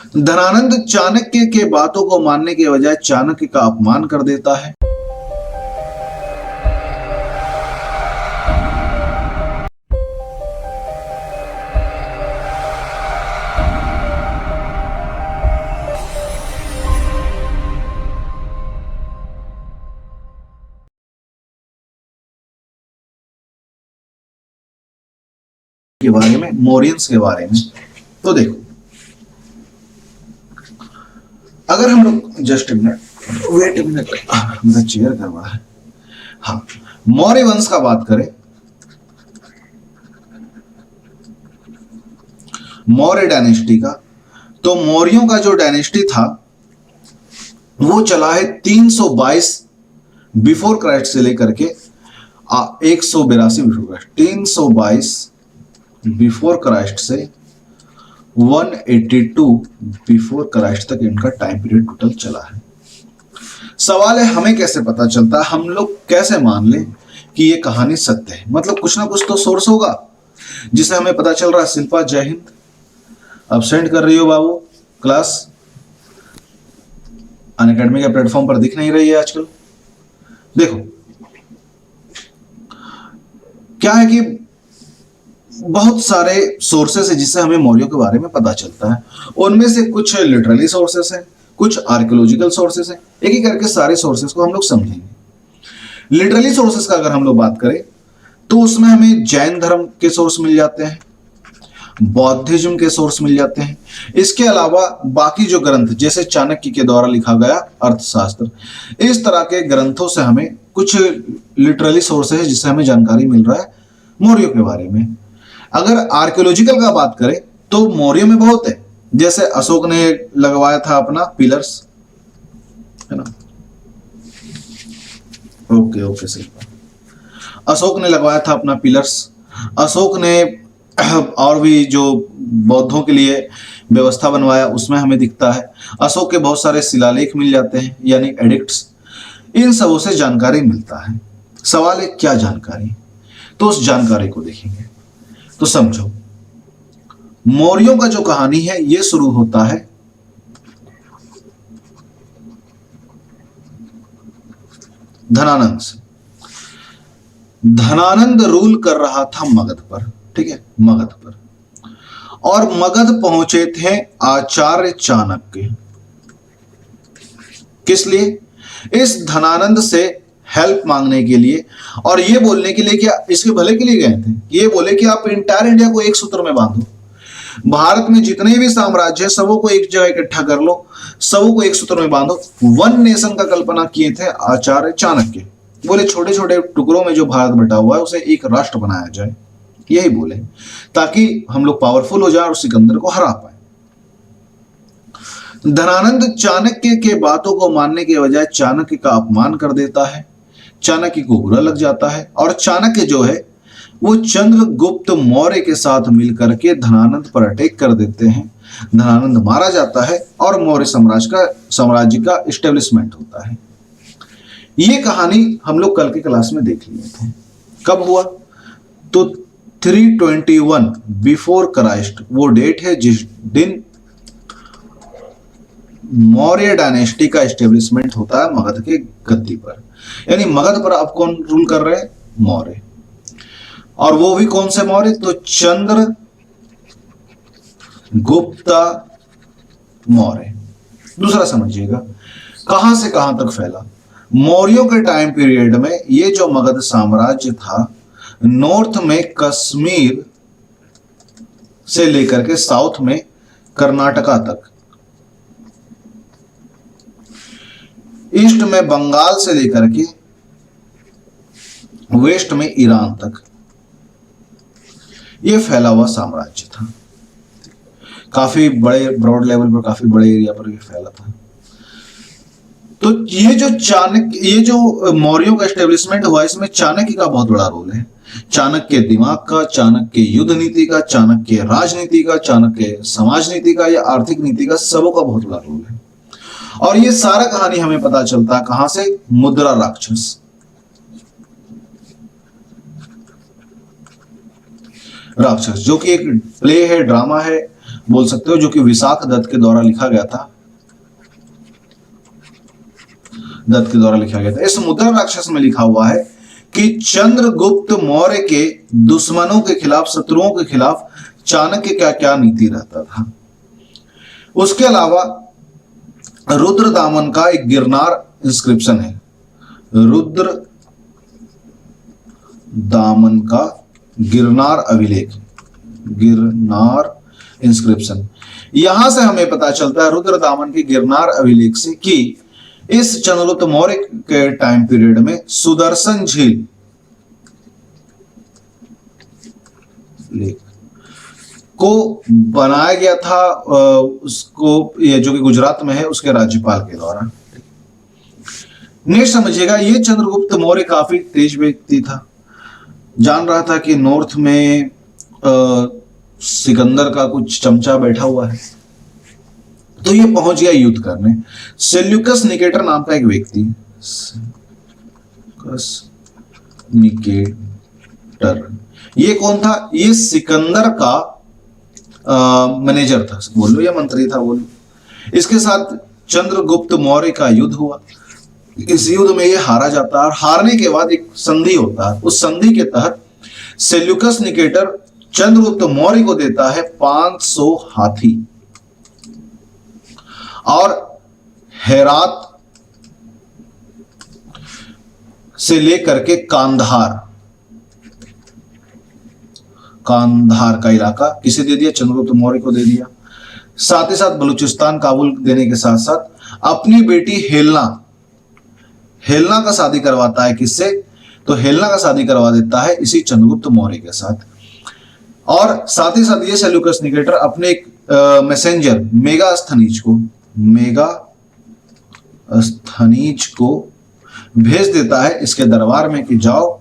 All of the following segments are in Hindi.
धनानंद चाणक्य के बातों को मानने के बजाय चाणक्य का अपमान कर देता है। के बारे में, मौर्यंस के बारे में। तो देखो, अगर हम लोग जस्ट वेट ए मिनट, मेरा चेयर करवा है। हाँ, मौर्य वंश का बात करें, मौर्य डायनेस्टी का, तो मौर्यों का जो डायनेस्टी था वो चला है 322 बिफोर क्राइस्ट से लेकर के 182 बिफोर क्राइस्ट, 322 बिफोर क्राइस्ट से 182 बिफोर क्राइस्ट तक इनका टाइम पीरियड टोटल चला है। सवाल है हमें कैसे पता चलता है, हम लोग कैसे मान लें कि ये कहानी सत्य है? मतलब कुछ ना कुछ तो सोर्स होगा जिसे हमें पता चल रहा है। शिल्पा, जय हिंद। अब्सेंट कर रही हो बाबू, क्लास अनअकैडमी के प्लेटफॉर्म पर दिख नहीं रही है आजकल। देखो क्या है कि बहुत सारे सोर्सेस है जिससे हमें मौर्यों के बारे में पता चलता है। उनमें से कुछ लिटरली सोर्सेस हैं, कुछ आर्कियोलॉजिकल सोर्सेस हैं। एक एक करके सारे सोर्सेस को हम लोग समझेंगे। लिटरली सोर्सेस का अगर हम लोग बात करें तो उसमें हमें जैन धर्म के सोर्स मिल जाते हैं, बौद्धिज्म के सोर्स मिल जाते हैं। इसके अलावा बाकी जो ग्रंथ, जैसे चाणक्य के द्वारा लिखा गया अर्थशास्त्र, इस तरह के ग्रंथों से हमें कुछ लिटरली सोर्स है जिससे हमें जानकारी मिल रहा है मौर्यों के बारे में। अगर आर्कियोलॉजिकल का बात करें तो मौर्यों में बहुत है, जैसे अशोक ने लगवाया था अपना पिलर्स, है ना। ओके ओके सही, अशोक ने लगवाया था अपना पिलर्स। अशोक ने और भी जो बौद्धों के लिए व्यवस्था बनवाया उसमें हमें दिखता है। अशोक के बहुत सारे शिलालेख मिल जाते हैं, यानी एडिक्ट्स। इन सबों से जानकारी मिलता है। सवाल है क्या जानकारी, तो उस जानकारी को देखेंगे। तो समझो, मौर्यों का जो कहानी है ये शुरू होता है धनानंद से। धनानंद रूल कर रहा था मगध पर, ठीक है, मगध पर। और मगध पहुंचे थे आचार्य चाणक्य। किस लिए? इस धनानंद से हेल्प मांगने के लिए, और ये बोलने के लिए कि इसके भले के लिए गए थे। ये बोले कि आप इंटायर इंडिया को एक सूत्र में बांधो, भारत में जितने भी साम्राज्य है सबों को एक जगह इकट्ठा कर लो, सबों को एक सूत्र में बांधो। वन नेशन का कल्पना किए थे आचार्य चाणक्य। बोले छोटे छोटे टुकड़ों में जो भारत बटा हुआ है उसे एक राष्ट्र बनाया जाए, यही बोले, ताकि हम लोग पावरफुल हो जाए और सिकंदर को हरा पाए। धनानंद चाणक्य के बातों को मानने के बजाय चाणक्य का अपमान कर देता है। चाणक्य को बुरा लग जाता है और चाणक्य जो है वो चंद्रगुप्त मौर्य के साथ मिलकर के धनानंद पर अटैक कर देते हैं। धनानंद मारा जाता है और मौर्य साम्राज्य का इस्टेब्लिशमेंट होता है। ये कहानी हम लोग कल के क्लास में देख लिए थे। कब हुआ? तो 321 बिफोर क्राइस्ट वो डेट है जिस दिन मौर्य डायनेस्टी का एस्टेब्लिशमेंट होता है मगध के गद्दी पर। यानी मगध पर अब कौन रूल कर रहे हैं? मौर्य। और वो भी कौन से मौर्य? तो चंद्र गुप्ता मौर्य। दूसरा समझिएगा, कहां से कहां तक फैला। मौर्यों के टाइम पीरियड में ये जो मगध साम्राज्य था, नॉर्थ में कश्मीर से लेकर के साउथ में कर्नाटका तक, ईस्ट में बंगाल से लेकर के वेस्ट में ईरान तक ये फैला हुआ साम्राज्य था। काफी बड़े ब्रॉड लेवल पर, काफी बड़े एरिया पर ये फैला था। तो ये जो मौर्यों का एस्टेब्लिशमेंट हुआ, इसमें चाणक्य का बहुत बड़ा रोल है। चाणक्य दिमाग का, चाणक्य युद्ध नीति का, चाणक्य राजनीति का, चाणक्य समाज नीति का या आर्थिक नीति का, सबों का बहुत बड़ा रोल है। और ये सारा कहानी हमें पता चलता है कहां से? मुद्रा राक्षस। राक्षस जो कि एक प्ले है, ड्रामा है, बोल सकते हो, जो कि विशाख दत्त के द्वारा लिखा गया था। इस मुद्रा राक्षस में लिखा हुआ है कि चंद्रगुप्त मौर्य के दुश्मनों के खिलाफ, शत्रुओं के खिलाफ चाणक्य क्या क्या नीति रहता था। उसके अलावा रुद्र दामन का एक गिरनार इंस्क्रिप्शन है, रुद्र दामन का गिरनार अभिलेख, गिरनार इंस्क्रिप्शन। यहां से हमें पता चलता है रुद्र दामन के गिरनार अभिलेख से कि इस चंद्रगुप्त मौर्य के टाइम पीरियड में सुदर्शन झील को बनाया गया था, उसको, ये जो कि गुजरात में है, उसके राज्यपाल के द्वारा। नेक्स्ट समझिएगा, ये चंद्रगुप्त मौर्य काफी तेज व्यक्ति था, जान रहा था कि नॉर्थ में सिकंदर का कुछ चमचा बैठा हुआ है, तो ये पहुंच गया युद्ध करने। सेल्यूकस निकेटर नाम का एक व्यक्ति, निकेटर, ये कौन था? ये सिकंदर का मैनेजर था बोलो, या मंत्री था बोलो। इसके साथ चंद्रगुप्त मौर्य का युद्ध हुआ। इस युद्ध में ये हारा जाता है और हारने के बाद एक संधि होता है। उस संधि के तहत सेल्यूकस निकेटर चंद्रगुप्त मौर्य को देता है 500 हाथी और हेरात से लेकर के कांधार का इलाका किसे दे दिया? चंद्रगुप्त मौर्य को दे दिया। साथ ही साथ बलूचिस्तान, काबुल देने के साथ साथ अपनी बेटी हेलना का शादी करवाता है। किससे? तो हेलना का शादी करवा देता है इसी चंद्रगुप्त मौर्य के साथ। और साथ ही साथ ये सेल्यूकस निकेटर अपने एक मैसेंजर मेगास्थनीज को भेज देता है इसके दरबार में कि जाओ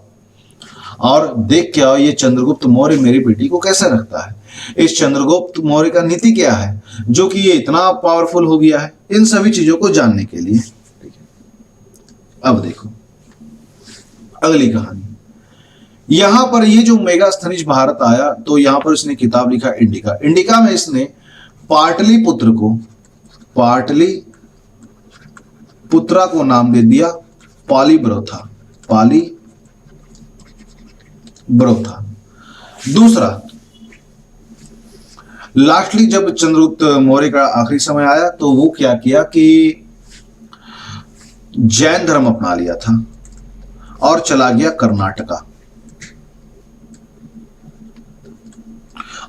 और देख के आओ ये चंद्रगुप्त मौर्य मेरी बेटी को कैसे रखता है, इस चंद्रगुप्त मौर्य का नीति क्या है जो कि ये इतना पावरफुल हो गया है। इन सभी चीजों को जानने के लिए, ठीक है, अब देखो अगली कहानी। यहां पर ये जो मेगास्थनीज भारत आया तो यहां पर इसने किताब लिखा इंडिका। इंडिका में इसने पाटलिपुत्रा को नाम दे दिया पालीब्रोथा। दूसरा, लास्टली जब चंद्रगुप्त मौर्य का आखिरी समय आया तो वो क्या किया कि जैन धर्म अपना लिया था और चला गया कर्नाटका।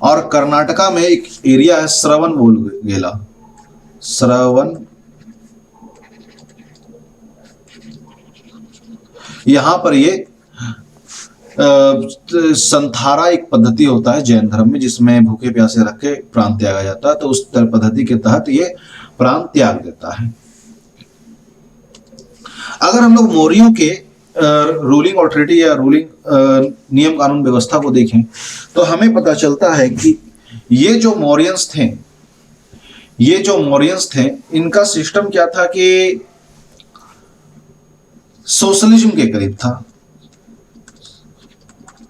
और कर्नाटका में एक एरिया है श्रवणबेलगोला, यहां पर ये संथारा एक पद्धति होता है जैन धर्म में जिसमें भूखे प्यासे रख के प्राण त्यागा जाता है, तो उस पद्धति के तहत ये प्राण त्याग देता है। अगर हम लोग मौर्यों के रूलिंग ऑथोरिटी या रूलिंग नियम कानून व्यवस्था को देखें तो हमें पता चलता है कि ये जो मौर्यंस थे इनका सिस्टम क्या था कि सोशलिज्म के करीब था,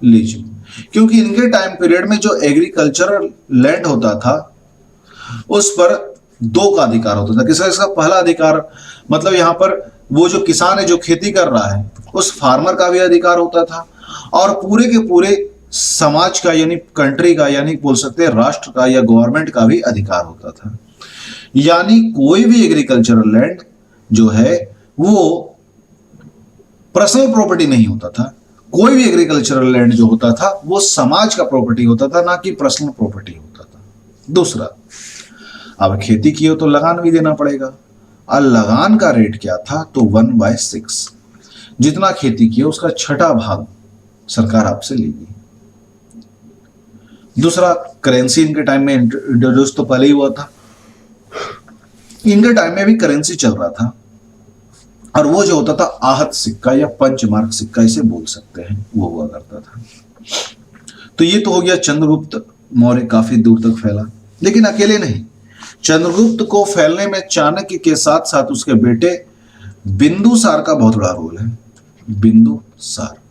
क्योंकि इनके टाइम पीरियड में जो एग्रीकल्चरल लैंड होता था उस पर दो का अधिकार होता था। किसका? पहला अधिकार मतलब यहां पर वो जो किसान है जो खेती कर रहा है उस फार्मर का भी अधिकार होता था और पूरे के पूरे समाज का यानी कंट्री का यानी बोल सकते हैं राष्ट्र का या गवर्नमेंट का भी अधिकार होता था। यानी कोई भी एग्रीकल्चरल लैंड जो है वो पर्सनल प्रॉपर्टी नहीं होता था। कोई भी एग्रीकल्चरल लैंड जो होता था वो समाज का प्रॉपर्टी होता था, ना कि पर्सनल प्रॉपर्टी होता था। दूसरा, अब खेती की हो तो लगान भी देना पड़ेगा और लगान का रेट क्या था? तो 1/6, जितना खेती की उसका छठा भाग सरकार आपसे लेगी। दूसरा, करेंसी इनके टाइम में इंट्रोड्यूस तो पहले ही हुआ था, इनके टाइम में भी करेंसी चल रहा था और वो जो होता था आहत सिक्का या पंचमार्क सिक्का इसे बोल सकते हैं, वो हुआ करता था। तो ये तो हो गया चंद्रगुप्त मौर्य काफी दूर तक फैला, लेकिन अकेले नहीं, चंद्रगुप्त को फैलने में चाणक्य के साथ साथ उसके बेटे बिंदुसार का बहुत बड़ा रोल है। बिंदुसार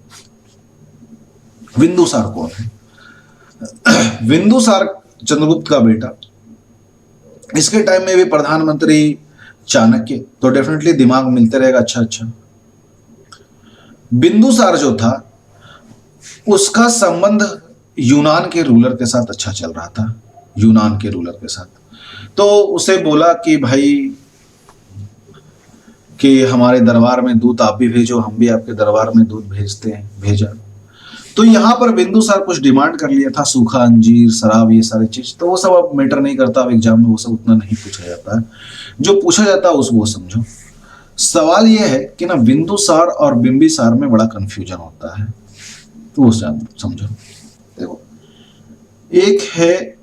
कौन है? बिंदुसार चंद्रगुप्त का बेटा इसके टाइम में भी प्रधानमंत्री चाणक्य, तो डेफिनेटली दिमाग मिलते रहेगा अच्छा अच्छा। बिंदुसार जो था उसका संबंध यूनान के रूलर के साथ अच्छा चल रहा था, यूनान के रूलर के साथ। तो उसे बोला कि भाई कि हमारे दरबार में दूध आप भी भेजो, हम भी आपके दरबार में दूध भेजते हैं। भेजा। तो यहाँ पर बिंदुसार कुछ डिमांड कर लिया था, सूखा अंजीर, शराब, ये सारी चीज। तो वो सब अब मैटर नहीं करता, अब एग्जाम में वो सब उतना नहीं पूछा जाता है। जो पूछा जाता है उस वो समझो। सवाल यह है कि ना बिंदुसार और बिंबिसार में बड़ा कंफ्यूजन होता है, तो वो समझो। देखो, एक है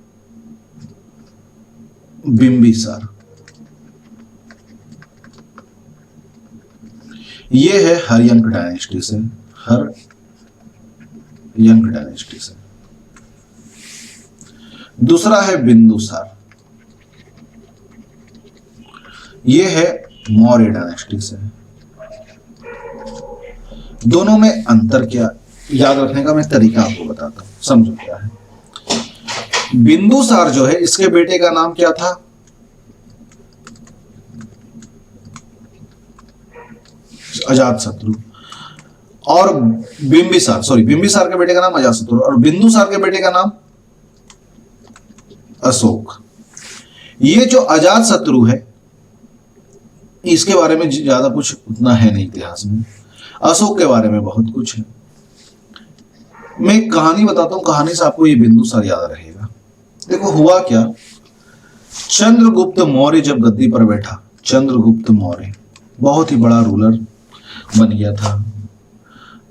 बिंबिसार, ये है हर्यंक डायनेस्टी से, हर्यंक डायनेस्टी से। दूसरा है बिंदुसार, ये है मौर्य डायनेस्टी से। दोनों में अंतर क्या, याद रखने का मैं तरीका आपको बताता हूं, समझो क्या है। बिंदुसार जो है, इसके बेटे का नाम क्या था? अजातशत्रु। और बिंबिसार, सॉरी, बिंबिसार के बेटे का नाम अजातशत्रु, और बिंदुसार के बेटे का नाम अशोक। ये जो अजातशत्रु है, इसके बारे में ज्यादा कुछ उतना है नहीं इतिहास में। अशोक के बारे में बहुत कुछ है। मैं एक कहानी बताता हूं, कहानी से आपको ये बिंदुसार याद रहेगा। देखो हुआ क्या, चंद्रगुप्त मौर्य जब गद्दी पर बैठा, चंद्रगुप्त मौर्य बहुत ही बड़ा रूलर बन गया था।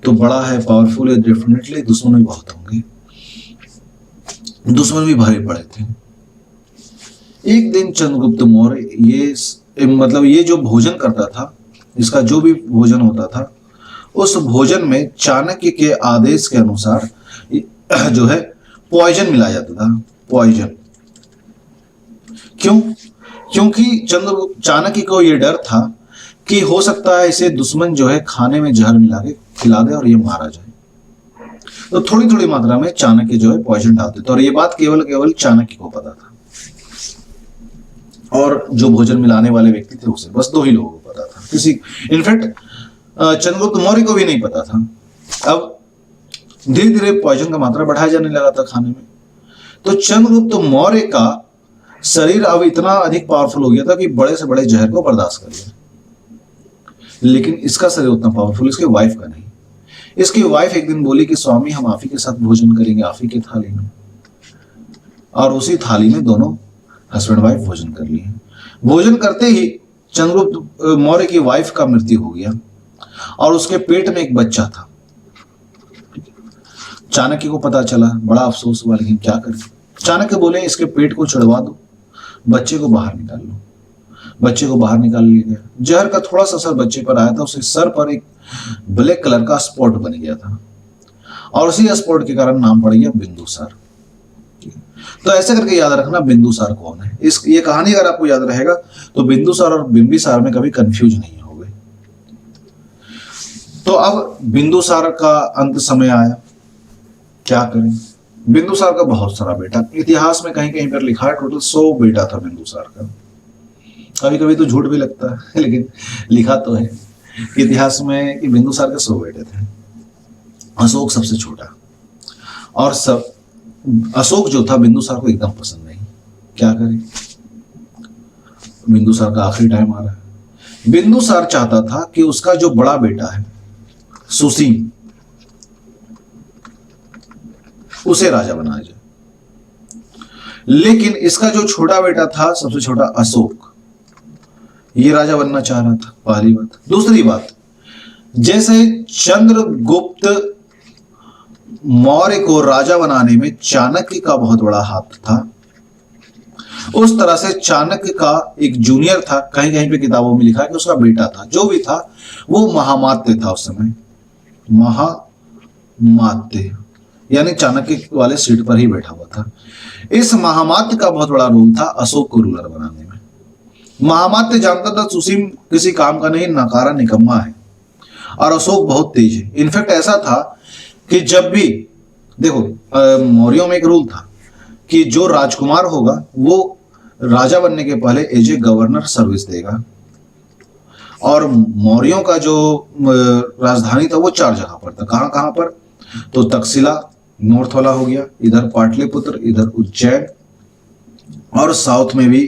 तो बड़ा है, पावरफुल है, डेफिनेटली दुश्मन भी बहुत होंगे, दुश्मन भी भारी पड़े थे। एक दिन चंद्रगुप्त मौर्य ये जो भोजन करता था, इसका जो भी भोजन होता था, उस भोजन में चाणक्य के आदेश के अनुसार जो है पॉइजन मिलाया जाता था। पॉइजन क्यों? क्योंकि चाणक्य को यह डर था कि हो सकता है इसे दुश्मन जो है खाने में जहर मिला के खिला दे और ये मारा जाए। तो थोड़ी थोड़ी मात्रा में चाणक्य जो है पॉइजन डालते थे, और ये बात केवल चाणक्य को पता था, और जो भोजन मिलाने वाले व्यक्ति थे उसे बस 2 ही लोगों को पता था। किसी, इनफैक्ट चंद्रगुप्त मौर्य को भी नहीं पता था। अब धीरे धीरे पॉइजन का मात्रा बढ़ाया जाने लगा था खाने में। तो चंद्रगुप्त मौर्य का शरीर अब इतना अधिक पावरफुल हो गया था कि बड़े से बड़े जहर को बर्दाश्त कर लिया। लेकिन इसका शरीर उतना पावरफुल इसके वाइफ का नहीं। इसकी वाइफ एक दिन बोली कि स्वामी, हम आप ही के साथ भोजन करेंगे, आप ही की थाली में। और उसी थाली में दोनों हस्बैंड वाइफ भोजन कर लिए। भोजन करते ही चंद्रगुप्त मौर्य की वाइफ का मृत्यु हो गया, और उसके पेट में एक बच्चा था। चाणक्य को पता चला, बड़ा अफसोस हुआ, लेकिन क्या करें। चाणक्य बोले इसके पेट को छुड़वा दो, बच्चे को बाहर निकाल लो। बच्चे को बाहर निकाल लिया गया। जहर का थोड़ा सा असर बच्चे पर आया था, उसके सर पर एक ब्लैक कलर का स्पॉट बन गया था, और उसी स्पॉट के कारण नाम पड़ गया बिंदुसार। तो ऐसे करके याद रखना बिंदुसार कौन है। ये कहानी अगर आपको याद रहेगा तो बिंदुसार और बिंबिसार में कभी कंफ्यूज नहीं होगे। तो अब बिंदुसार का अंत समय आया, क्या करें। बिंदुसार का बहुत सारा बेटा, इतिहास में कहीं कहीं पर लिखा है टोटल 100 बेटा था बिंदुसार का। कभी कभी तो झूठ भी लगता है, लेकिन लिखा तो है इतिहास में कि बिंदुसार के 100 बेटे थे। अशोक सबसे छोटा, और अशोक जो था बिंदुसार को एकदम पसंद नहीं। क्या करें, बिंदुसार का आखिरी टाइम आ रहा है। बिंदुसार चाहता था कि उसका जो बड़ा बेटा है सुसीम, उसे राजा बनाया जाए, लेकिन इसका जो छोटा बेटा था, सबसे छोटा अशोक, ये राजा बनना चाह रहा था। पहली बात। दूसरी बात, जैसे चंद्रगुप्त मौर्य को राजा बनाने में चाणक्य का बहुत बड़ा हाथ था, उस तरह से चाणक्य का एक जूनियर था, कहीं कहीं पे किताबों में लिखा है कि उसका बेटा था, जो भी था वो महामात्य था उस समय। महामात्य यानी चाणक्य वाले सीट पर ही बैठा हुआ था। इस महामात्य का बहुत बड़ा रोल था अशोक को रूलर बनाने में। महामात्य जानता था सुसीम किसी काम का नहीं, नकारा निकम्मा है, और अशोक बहुत तेज है। इनफैक्ट ऐसा था कि जब भी देखो, मौर्यों में एक रूल था कि जो राजकुमार होगा वो राजा बनने के पहले एज ए गवर्नर सर्विस देगा। और मौर्यों का जो राजधानी था वो 4 जगह पर था। कहाँ कहाँ पर? तो तक्षशिला नॉर्थ वाला हो गया, इधर पाटलिपुत्र, इधर उज्जैन, और साउथ में भी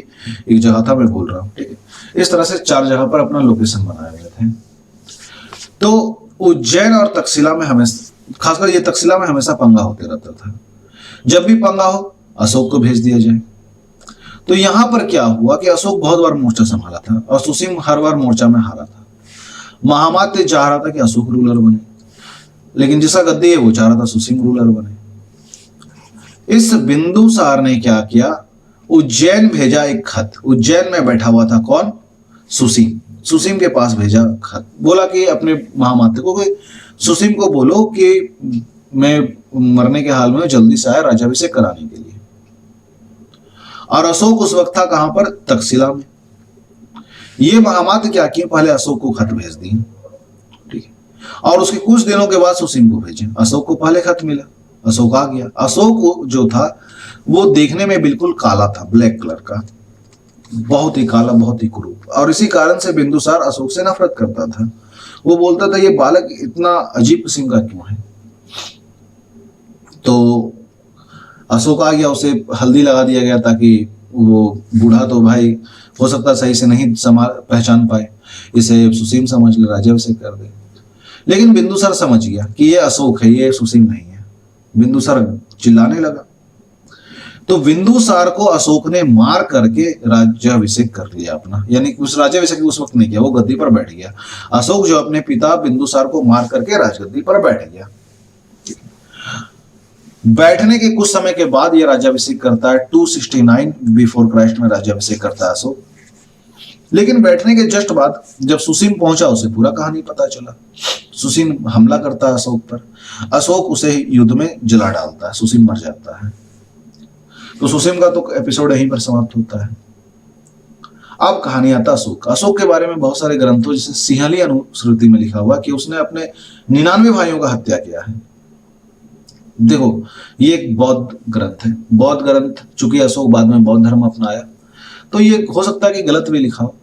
एक जगह था, मैं बोल रहा हूँ, ठीक है। इस तरह से 4 जगह पर अपना लोकेशन बनाए हुए थे। तो उज्जैन और तक्षशिला में हमेशा, खासकर ये तक्षशिला में हमेशा पंगा होते रहता था। जब भी पंगा हो अशोक को भेज दिया जाए। तो यहां पर क्या हुआ कि अशोक बहुत बार मोर्चा संभाला था और सुसीम हर बार मोर्चा में हारा था। महामात्य चाह रहा था कि अशोक रूलर बने, लेकिन जिसका गद्दी है वो चाह रहा था सुसीम रूलर बने। इस बिंदुसार ने क्या किया, उज्जैन भेजा एक खत। उज्जैन में बैठा हुआ था कौन? सुसीम। सुसीम के पास भेजा खत, बोला कि अपने महामात्य को कि सुसीम को बोलो कि मैं मरने के हाल में जल्दी से आया राज्याभिषेक कराने के लिए। और अशोक उस वक्त था कहां पर? तक्षशिला में। ये महामात्य क्या किए, पहले अशोक को खत भेज दिए, ठीक है। और उसके कुछ दिनों के बाद सुसीम को भेजे। अशोक को पहले खत मिला, अशोक आ गया। अशोक जो था वो देखने में बिल्कुल काला था, ब्लैक कलर का, बहुत ही काला, बहुत ही कुरूप। और इसी कारण से बिंदुसार अशोक से नफरत करता था। वो बोलता था ये बालक इतना अजीब किस्म का क्यों है। तो अशोक आ गया, उसे हल्दी लगा दिया गया ताकि वो बूढ़ा तो भाई हो सकता सही से नहीं पहचान पाए, इसे सुसीम समझ ले, राज्याभिषेक कर दे। लेकिन बिंदुसार समझ गया कि ये अशोक है, ये सुसीम नहीं है। बिंदुसार चिल्लाने लगा। तो बिंदुसार को अशोक ने मार करके राज्याभिषेक कर लिया अपना, यानी उस राज्याभिषेक उस वक्त नहीं किया, वो गद्दी पर बैठ गया। अशोक जो अपने पिता बिंदुसार को मार करके राजगद्दी पर बैठ गया। बैठने के कुछ समय के बाद यह राज्याभिषेक करता है। 269 बिफोर क्राइस्ट में राज्याभिषेक करता है अशोक। लेकिन बैठने के जस्ट बाद जब सुसीम पहुंचा, उसे पूरा कहानी पता चला। सुसीम हमला करता है अशोक पर, अशोक उसे युद्ध में जला डालता है, सुसीम मर जाता है। तो सुसीम का तो एपिसोड यहीं पर समाप्त होता है। अब कहानी आता अशोक। अशोक के बारे में बहुत सारे ग्रंथों जैसे सिंहली अनुश्रुति में लिखा हुआ कि उसने अपने 99 भाइयों का हत्या किया है। देखो ये एक बौद्ध ग्रंथ है। बौद्ध ग्रंथ, चूंकि अशोक बाद में बौद्ध धर्म अपनाया, तो ये हो सकता है कि गलत भी लिखा हो,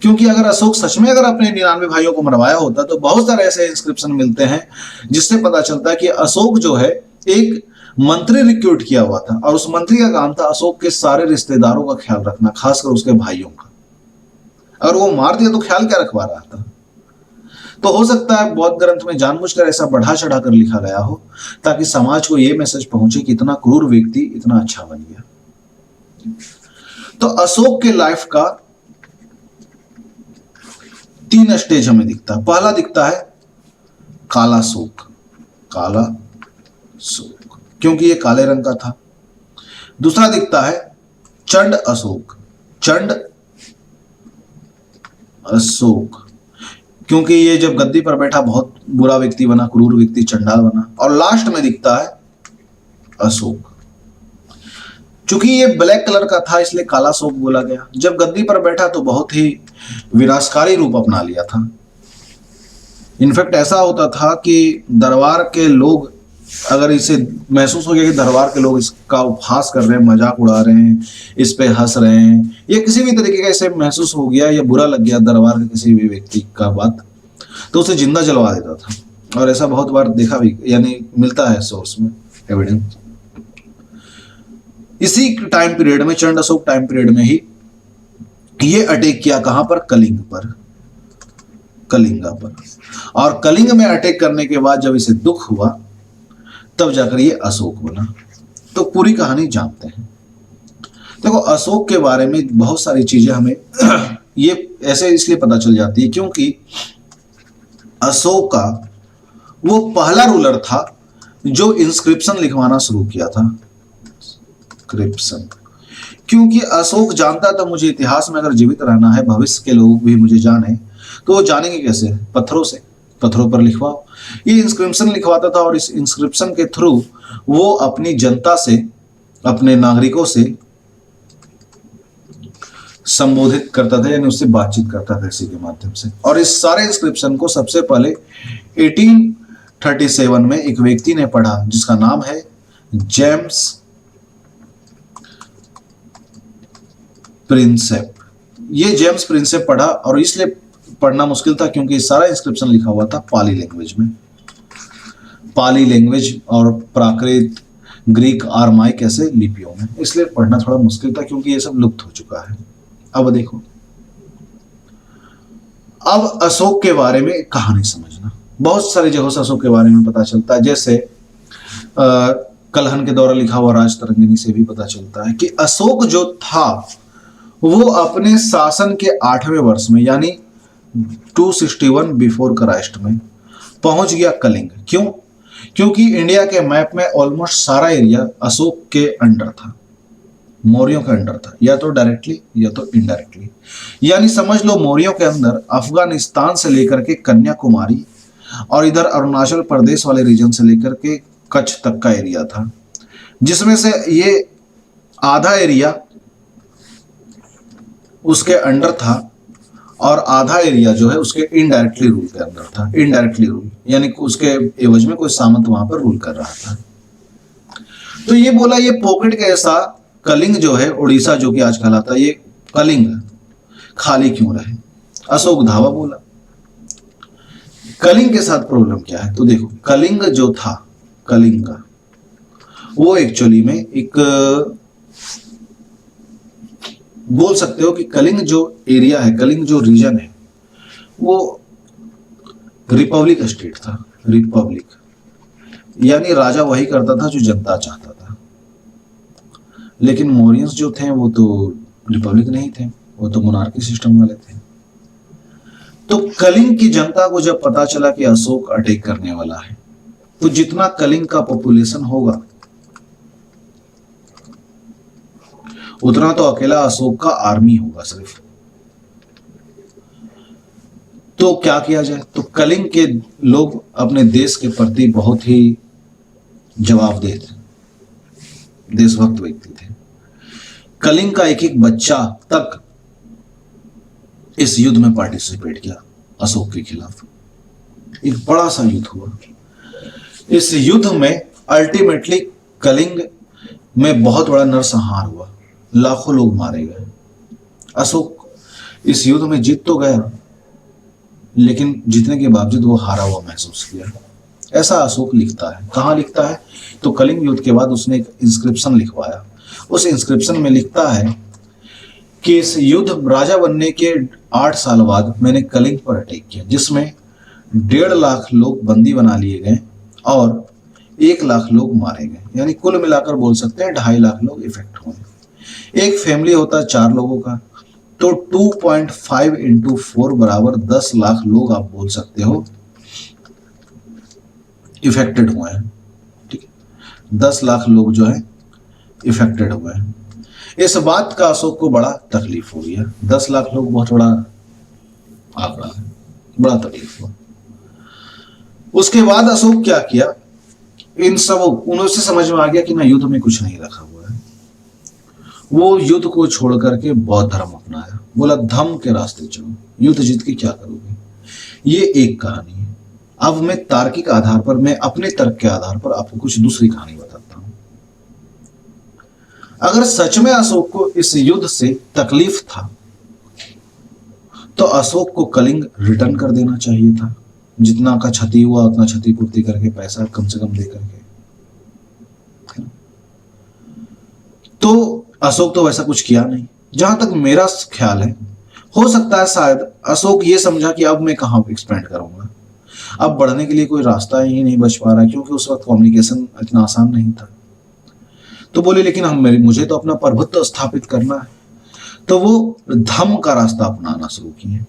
क्योंकि अगर अशोक सच में अगर अपने 99 भाइयों को मरवाया होता तो बहुत सारे ऐसे इंस्क्रिप्शन मिलते हैं जिससे पता चलता है कि अशोक जो है एक मंत्री रिक्रूट किया हुआ था, और उस मंत्री का काम था अशोक के सारे रिश्तेदारों का ख्याल रखना, खासकर उसके भाइयों का। अगर वो मार दिया तो ख्याल क्या रखवा रहा था। तो हो सकता है बौद्ध ग्रंथ में जानबूझकर ऐसा बढ़ा चढ़ा कर लिखा गया हो ताकि समाज को यह मैसेज पहुंचे कि इतना क्रूर व्यक्ति इतना अच्छा बन गया। तो अशोक के लाइफ का 3 स्टेज हमें दिखता है। पहला दिखता है काला शोक, काला शोक, क्योंकि ये काले रंग का था। दूसरा दिखता है चंड अशोक, चंड अशोक, क्योंकि ये जब गद्दी पर बैठा बहुत बुरा व्यक्ति बना, क्रूर व्यक्ति, चंडाल बना। और लास्ट में दिखता है अशोक। चूंकि ये ब्लैक कलर का था इसलिए काला शोक बोला गया। जब गद्दी पर बैठा तो बहुत ही विनाशकारी रूप अपना लिया था। इनफैक्ट ऐसा होता था कि दरबार के लोग, अगर इसे महसूस हो गया कि दरबार के लोग इसका उपहास कर रहे हैं, मजाक उड़ा रहे हैं, इस पे हंस रहे हैं, या किसी भी तरीके का इसे महसूस हो गया या बुरा लग गया दरबार के किसी भी व्यक्ति का बात, तो उसे जिंदा जलवा देता था। और ऐसा बहुत बार देखा भी, यानी मिलता है सोर्स में एविडेंस। इसी टाइम पीरियड में, चंड अशोक टाइम पीरियड में ही ये अटैक किया, कहां पर? कलिंग पर, कलिंगा पर। और कलिंग में अटैक करने के बाद जब इसे दुख हुआ तब जाकर ये अशोक बना। तो पूरी कहानी जानते हैं। देखो अशोक के बारे में बहुत सारी चीजें हमें ये ऐसे इसलिए पता चल जाती है क्योंकि अशोक का वो पहला रूलर था जो इंस्क्रिप्शन लिखवाना शुरू किया था। इंस्क्रिप्शन, क्योंकि अशोक जानता था मुझे इतिहास में अगर जीवित रहना है, भविष्य के लोग भी मुझे जाने, तो वो जानेंगे कैसे? पत्थरों से, पत्थरों पर लिखवाओ। ये इंस्क्रिप्शन लिखवाता था और इस इंस्क्रिप्शन के थ्रू वो अपनी जनता से, अपने नागरिकों से संबोधित करता था, यानी उससे बातचीत करता था इसी के माध्यम से। और इस सारे इंस्क्रिप्शन को सबसे पहले 1837 में एक व्यक्ति ने पढ़ा जिसका नाम है जेम्स प्रिंसेप। ये जेम्स प्रिंसेप पढ़ा, और इसलिए पढ़ना मुश्किल था क्योंकि सारा इंस्क्रिप्शन लिखा हुआ था पाली लैंग्वेज में। पाली लैंग्वेज और प्राकृत, ग्रीक, आरमाइक ऐसे लिपियों में, इसलिए पढ़ना थोड़ा मुश्किल था क्योंकि ये सब लुप्त हो चुका है। अब देखो, अब अशोक के बारे में कहानी समझना। बहुत सारी जगहों से अशोक के बारे में पता चलता है, जैसे कलहन के द्वारा लिखा हुआ राजतरंगिणी से भी पता चलता है कि अशोक जो था वो अपने शासन के 8वें वर्ष में यानी 261 बिफोर क्राइस्ट में पहुंच गया कलिंग। क्यों? क्योंकि इंडिया के मैप में ऑलमोस्ट सारा एरिया अशोक के अंडर था, मौर्यों के अंडर था, या तो डायरेक्टली या तो इनडायरेक्टली। यानी समझ लो मौर्यों के अंदर अफगानिस्तान से लेकर के कन्याकुमारी और इधर अरुणाचल प्रदेश वाले रीजन से लेकर के कच्छ तक का एरिया था, जिसमें से ये आधा एरिया उसके अंडर था और आधा एरिया जो है उसके इनडायरेक्टली रूल के अंदर था। इनडायरेक्टली रूल यानी उसके एवज में कोई सामंत वहां पर रूल कर रहा था। तो ये बोला ये पॉकेट के ऐसा कलिंग जो है उड़ीसा जो कि आज कहलाता है, ये कलिंग खाली क्यों रहे? अशोक धावा बोला। कलिंग के साथ प्रॉब्लम क्या है? तो देखो, कलिंग जो था, कलिंग का वो एक्चुअली में एक बोल सकते हो कि कलिंग जो एरिया है, कलिंग जो रीजन है, वो रिपब्लिक स्टेट था। रिपब्लिक यानी राजा वही करता था जो जनता चाहता था। लेकिन मौर्यंस जो थे वो तो रिपब्लिक नहीं थे, वो तो मोनार्की सिस्टम वाले थे। तो कलिंग की जनता को जब पता चला कि अशोक अटैक करने वाला है, तो जितना कलिंग का पॉपुलेशन होगा उतना तो अकेला अशोक का आर्मी होगा सिर्फ। तो क्या किया जाए? तो कलिंग के लोग अपने देश के प्रति बहुत ही जवाबदेह थे, देशभक्त व्यक्ति थे। कलिंग का एक एक बच्चा तक इस युद्ध में पार्टिसिपेट किया अशोक के खिलाफ। एक बड़ा सा युद्ध हुआ। इस युद्ध में अल्टीमेटली कलिंग में बहुत बड़ा नरसंहार हुआ, लाखों लोग मारे गए। अशोक इस युद्ध में जीत तो गया, लेकिन जीतने के बावजूद वो हारा हुआ महसूस किया। ऐसा अशोक लिखता है। कहाँ लिखता है? तो कलिंग युद्ध के बाद उसने एक इंस्क्रिप्शन लिखवाया। उस इंस्क्रिप्शन में लिखता है कि इस युद्ध राजा बनने के 8 साल बाद मैंने कलिंग पर अटैक किया, जिसमें 1.5 लाख लोग बंदी बना लिए गए और 1 लाख लोग मारे गए। यानी कुल मिलाकर बोल सकते हैं 2.5 लाख लोग इफेक्ट हुए। एक फैमिली होता है 4 लोगों का, तो 2.5 इंटू 4 बराबर 10 लाख लोग आप बोल सकते हो इफेक्टेड हुए हैं। ठीक है, 10 लाख लोग जो है इफेक्टेड हुए हैं। इस बात का अशोक को बड़ा तकलीफ हो गया। 10 लाख लोग बहुत बड़ा आंकड़ा है, बड़ा तकलीफ हुआ। उसके बाद अशोक क्या किया? इन सब उनसे समझ में आ गया कि मैं युद्ध में कुछ नहीं रखा हुआ है। वो युद्ध को छोड़ करके बौद्ध धर्म अपनाया। बोला धम्म के रास्ते चलो, युद्ध जीत के क्या करोगे? ये एक कहानी है। अब मैं तार्किक आधार पर, मैं अपने तर्क के आधार पर आपको कुछ दूसरी कहानी बताता हूं। अगर सच में अशोक को इस युद्ध से तकलीफ था तो अशोक को कलिंग रिटर्न कर देना चाहिए था। जितना का क्षति हुआ उतना क्षतिपूर्ति करके पैसा कम से कम दे करके। तो अशोक तो वैसा कुछ किया नहीं। जहां तक मेरा ख्याल है, हो सकता है शायद अशोक ये समझा कि अब मैं कहां एक्सपेंड करूंगा, अब बढ़ने के लिए कोई रास्ता ही नहीं बच पा रहा, क्योंकि उस वक्त कम्युनिकेशन इतना आसान नहीं था। तो बोले लेकिन मुझे तो अपना प्रभुत्व स्थापित करना है। तो वो धम्म का रास्ता अपनाना शुरू किए।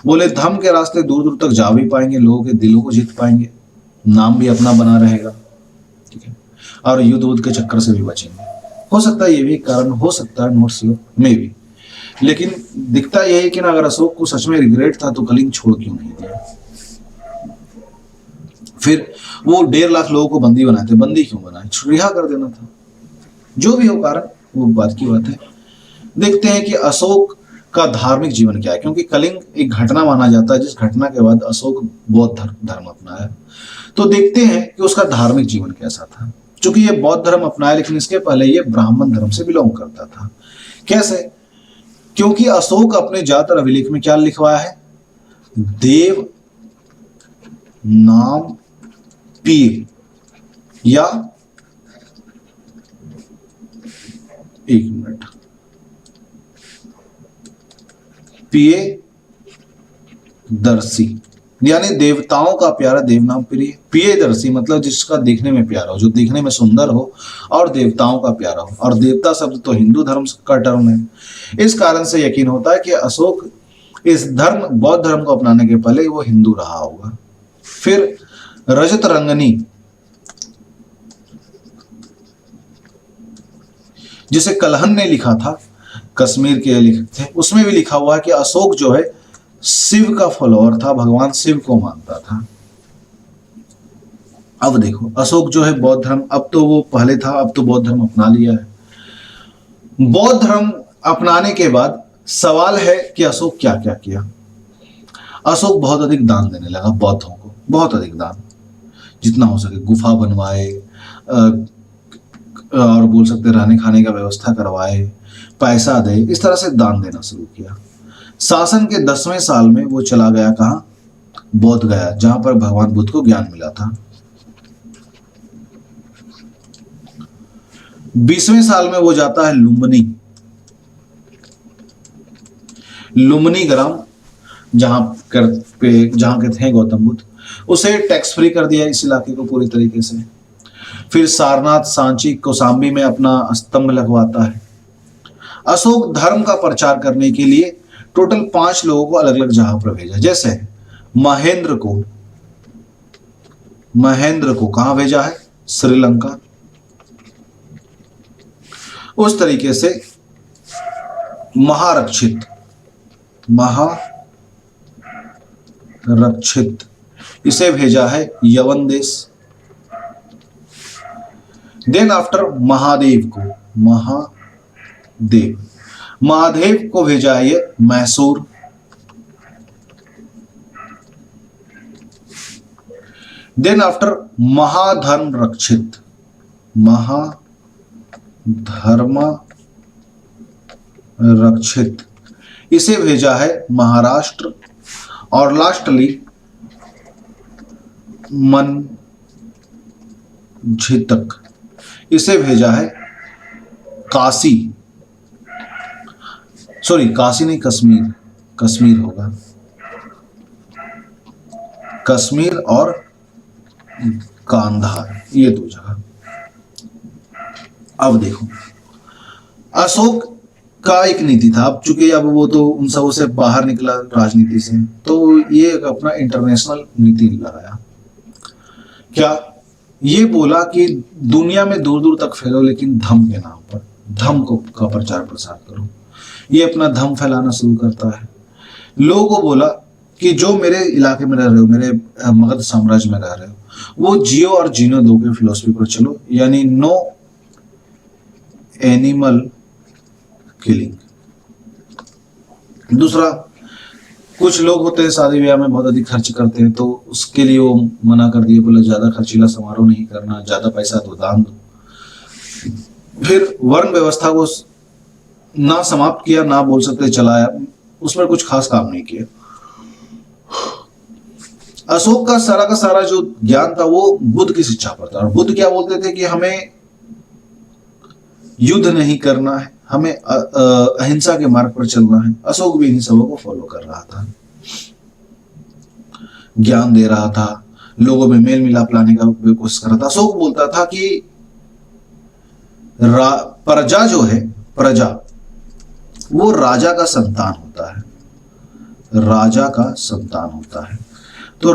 बोले धम्म के रास्ते दूर दूर तक जा भी पाएंगे, लोगों के दिलों को जीत पाएंगे, नाम भी अपना बना रहेगा, ठीक है, और युद्ध वुद्ध के चक्कर से भी बचेंगे। हो सकता है ये भी कारण हो सकता है, नॉट श्योर, मे बी। लेकिन दिखता यह है कि ना अगर अशोक को सच में रिग्रेट था तो कलिंग छोड़ क्यों नहीं दिया? फिर वो 1.5 लाख लोगों को बंदी बनाए थे, बंदी क्यों बनाए? रिहा कर देना था। जो भी हो कारण, वो बात की बात है। देखते हैं कि अशोक का धार्मिक जीवन क्या है, क्योंकि कलिंग एक घटना माना जाता है जिस घटना के बाद अशोक बौद्ध धर्म अपनाया। तो देखते हैं कि उसका धार्मिक जीवन कैसा था। क्योंकि ये बौद्ध धर्म अपनाया, लेकिन इसके पहले ये ब्राह्मण धर्म से बिलोंग करता था। कैसे? क्योंकि अशोक अपने ज्यादातर अभिलेख में क्या लिखवाया है, देव नाम पिए, या एक मिनट, पिए दर्शी, यानी देवताओं का प्यारा देव नाम प्रिय, पिए दर्शी मतलब जिसका देखने में प्यारा हो, जो देखने में सुंदर हो और देवताओं का प्यारा हो। और देवता शब्द तो हिंदू धर्म का टर्म है। इस कारण से यकीन होता है कि अशोक इस धर्म बौद्ध धर्म को अपनाने के पहले वो हिंदू रहा होगा। फिर रजत रंगनी, जिसे कलहन ने लिखा था, कश्मीर के लेखक थे, उसमें भी लिखा हुआ है कि अशोक जो है शिव का फॉलोअर था, भगवान शिव को मानता था। अब देखो अशोक जो है बौद्ध धर्म, अब तो वो पहले था, अब तो बौद्ध धर्म अपना लिया है। बौद्ध धर्म अपनाने के बाद सवाल है कि अशोक क्या क्या किया। अशोक बहुत अधिक दान देने लगा बौद्धों को, बहुत अधिक दान, जितना हो सके गुफा बनवाए, और बोल सकते रहने खाने का व्यवस्था करवाए, पैसा दे, इस तरह से दान देना शुरू किया। शासन के 10वें साल में वो चला गया कहाँ, बोध गया, जहां पर भगवान बुद्ध को ज्ञान मिला था। 20वें साल में वो जाता है लुम्बिनी, लुम्बिनी ग्राम, जहां के थे गौतम बुद्ध, उसे टैक्स फ्री कर दिया इस इलाके को पूरी तरीके से। फिर सारनाथ, सांची, कौसाम्बी में अपना स्तंभ लगवाता है। अशोक धर्म का प्रचार करने के लिए टोटल 5 लोगों को अलग अलग जगह पर भेजा। जैसे महेंद्र को कहां भेजा है, श्रीलंका। उस तरीके से महारक्षित इसे भेजा है यवन देश। देन आफ्टर महादेव को भेजा है ये मैसूर। देन आफ्टर महाधर्म रक्षित इसे भेजा है महाराष्ट्र। और लास्टली मंझितक इसे भेजा है काशी नहीं, कश्मीर होगा, कश्मीर और कांधार, ये 2 जगह। अब देखो अशोक का एक नीति था, अब चूंकि अब वो तो उन सबों से बाहर निकला राजनीति से, तो ये एक अपना इंटरनेशनल नीति लगाया। क्या ये बोला कि दुनिया में दूर दूर तक फैलो, लेकिन धम्म के नाम पर, धम्म का प्रचार प्रसार करो। ये अपना धम्म फैलाना शुरू करता है। लोगों को बोला कि जो मेरे इलाके में रह रहे हो, मेरे मगध साम्राज्य में रह रहे हो, वो जियो और जीनो दो के फिलोसफी पर चलो, यानी नो एनिमल किलिंग। दूसरा, कुछ लोग होते हैं शादी ब्याह में बहुत अधिक खर्च करते हैं, तो उसके लिए वो मना कर दिए, बोले ज्यादा खर्चीला समारोह नहीं करना, ज्यादा पैसा तो दान दो। फिर वर्ण व्यवस्था को ना समाप्त किया, ना बोल सकते चलाया, उस पर कुछ खास काम नहीं किया। अशोक का सारा जो ज्ञान था वो बुद्ध की शिक्षा पर था। और बुद्ध क्या बोलते थे कि हमें युद्ध नहीं करना है, हमें अहिंसा के मार्ग पर चलना है। अशोक भी इन्हीं सबों को फॉलो कर रहा था, ज्ञान दे रहा था, लोगों में मेल मिलाप लाने का कोशिश कर रहा था। अशोक बोलता था कि प्रजा जो है, प्रजा वो राजा का संतान होता है, राजा का संतान होता है। तो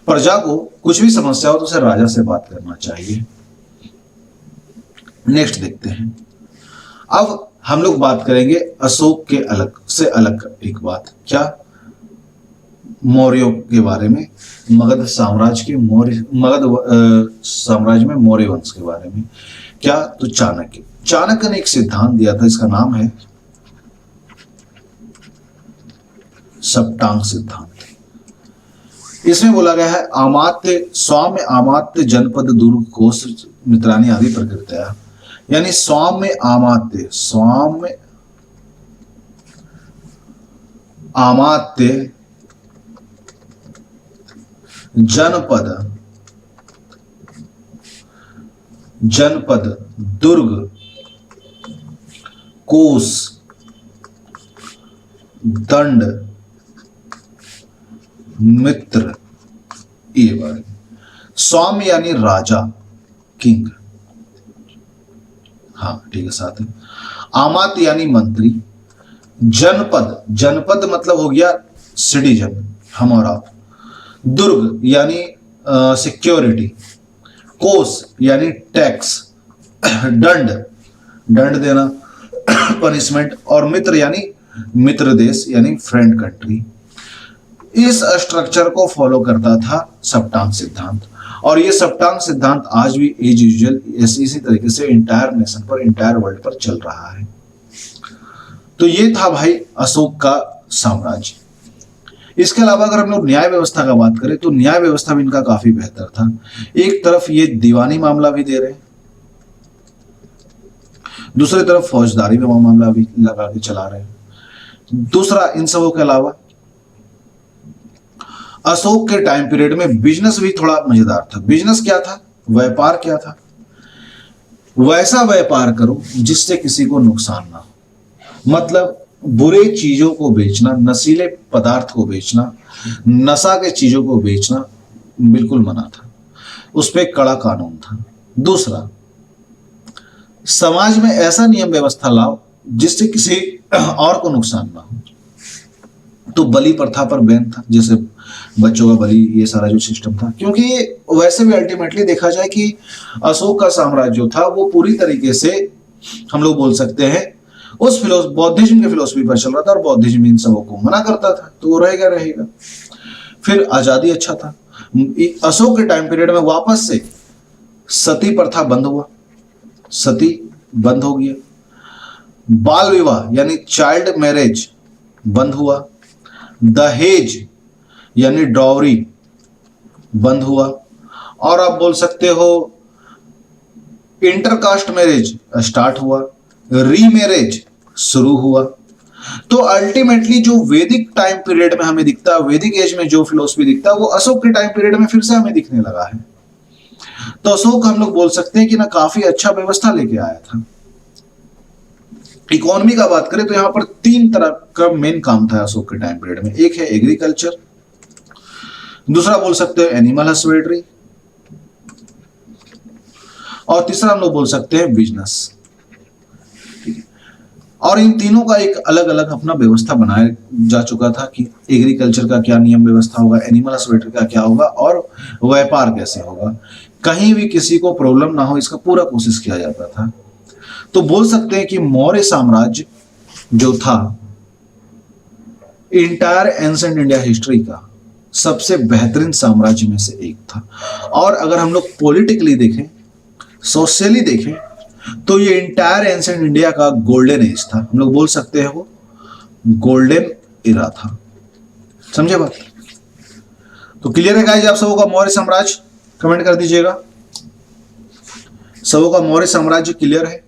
प्रजा को कुछ भी समस्या हो तो उसे राजा से बात करना चाहिए। नेक्स्ट देखते हैं। अब हम लोग बात करेंगे अशोक के अलग एक बात, क्या, मौर्यों के बारे में, मगध साम्राज्य में मौर्य वंश के बारे में। क्या, तो चाणक्य ने एक सिद्धांत दिया था, इसका नाम है सप्तांग सिद्धांत। इसमें बोला गया है स्वाम्य आमात्य जनपद दुर्ग कोश मित्रानी आदि प्रकृतया, यानी स्वाम्य अमात्य, जनपद, जनपद, दुर्ग, कोस, दंड, मित्र, ये बात। स्वामी यानी राजा, किंग, हाँ ठीक है साथ है। आमात यानी मंत्री, जनपद, जनपद मतलब हो गया सिटीजन, हम और आप। दुर्ग यानी सिक्योरिटी, कोस यानी टैक्स, दंड, दंड देना, पनिशमेंट, और मित्र यानी मित्र देश यानी फ्रेंड कंट्री। इस स्ट्रक्चर को फॉलो करता था सप्तांग सिद्धांत, और ये सप्तांग सिद्धांत आज भी एज यूजुअल इसी तरीके से इंटायर नेशन पर, इंटायर वर्ल्ड पर चल रहा है। तो ये था भाई अशोक का साम्राज्य। इसके अलावा अगर हम लोग न्याय व्यवस्था का बात करें तो न्याय व्यवस्था भी इनका काफी बेहतर था। एक तरफ ये दीवानी मामला भी दे रहे हैं, दूसरी तरफ फौजदारी में मामला भी लगा के चला रहे हैं। दूसरा, इन सबों के अलावा अशोक के टाइम पीरियड में बिजनेस भी थोड़ा मजेदार था। बिजनेस क्या था, व्यापार क्या था, वैसा व्यापार करो जिससे किसी को नुकसान ना हो। मतलब बुरे चीजों को बेचना, नशीले पदार्थ को बेचना, नशा के चीजों को बेचना बिल्कुल मना था, उस पर कड़ा कानून था। दूसरा, समाज में ऐसा नियम व्यवस्था लाओ जिससे किसी और को नुकसान ना हो। तो बलि प्रथा पर बैन था, जैसे बच्चों का बलि, ये सारा जो सिस्टम था। क्योंकि वैसे भी अल्टीमेटली देखा जाए कि अशोक का साम्राज्य जो था वो पूरी तरीके से हम लोग बोल सकते हैं उस बौद्धिज्म के फिलोसफी पर चल रहा था, और बौद्धिज्म इन सबों को मना करता था, तो वो रहेगा रहेगा। फिर आजादी अच्छा था। अशोक के टाइम पीरियड में वापस से सती प्रथा बंद हुआ, सती बंद हो गया। बाल विवाह यानी चाइल्ड मैरिज बंद हुआ। दहेज यानी डॉवरी बंद हुआ। और आप बोल सकते हो इंटरकास्ट मैरिज स्टार्ट हुआ, रीमैरिज शुरू हुआ। तो अल्टीमेटली जो वैदिक टाइम पीरियड में हमें दिखता है, वैदिक एज में जो फिलोसफी दिखता है, वो अशोक के टाइम पीरियड में फिर से हमें दिखने लगा है। तो अशोक हम लोग बोल सकते हैं कि ना काफी अच्छा व्यवस्था लेके आया था। इकोनॉमी का बात करें तो यहां पर 3 तरह का मेन काम था अशोक के टाइम पीरियड में। एक है एग्रीकल्चर, दूसरा बोल सकते हैं एनिमल हस्बेंड्री, और तीसरा हम लोग बोल सकते हैं बिजनेस। और इन तीनों का एक अलग अलग अपना व्यवस्था बनाया जा चुका था कि एग्रीकल्चर का क्या नियम व्यवस्था होगा, एनिमल हस्बेंड्री का क्या होगा, और व्यापार कैसे होगा। कहीं भी किसी को प्रॉब्लम ना हो, इसका पूरा कोशिश किया जाता था। तो बोल सकते हैं कि मौर्य साम्राज्य जो था इंटायर एंसेंट इंडिया हिस्ट्री का सबसे बेहतरीन साम्राज्य में से एक था। और अगर हम लोग पॉलिटिकली देखें, सोशली देखें, तो ये इंटायर एंसेंट इंडिया का गोल्डन एज था। हम लोग बोल सकते हैं वो गोल्डन इरा था। समझे बात? तो क्लियर है गाइस आप सबों का मौर्य साम्राज्य? कमेंट कर दीजिएगा। सबों का मौर्य साम्राज्य क्लियर है?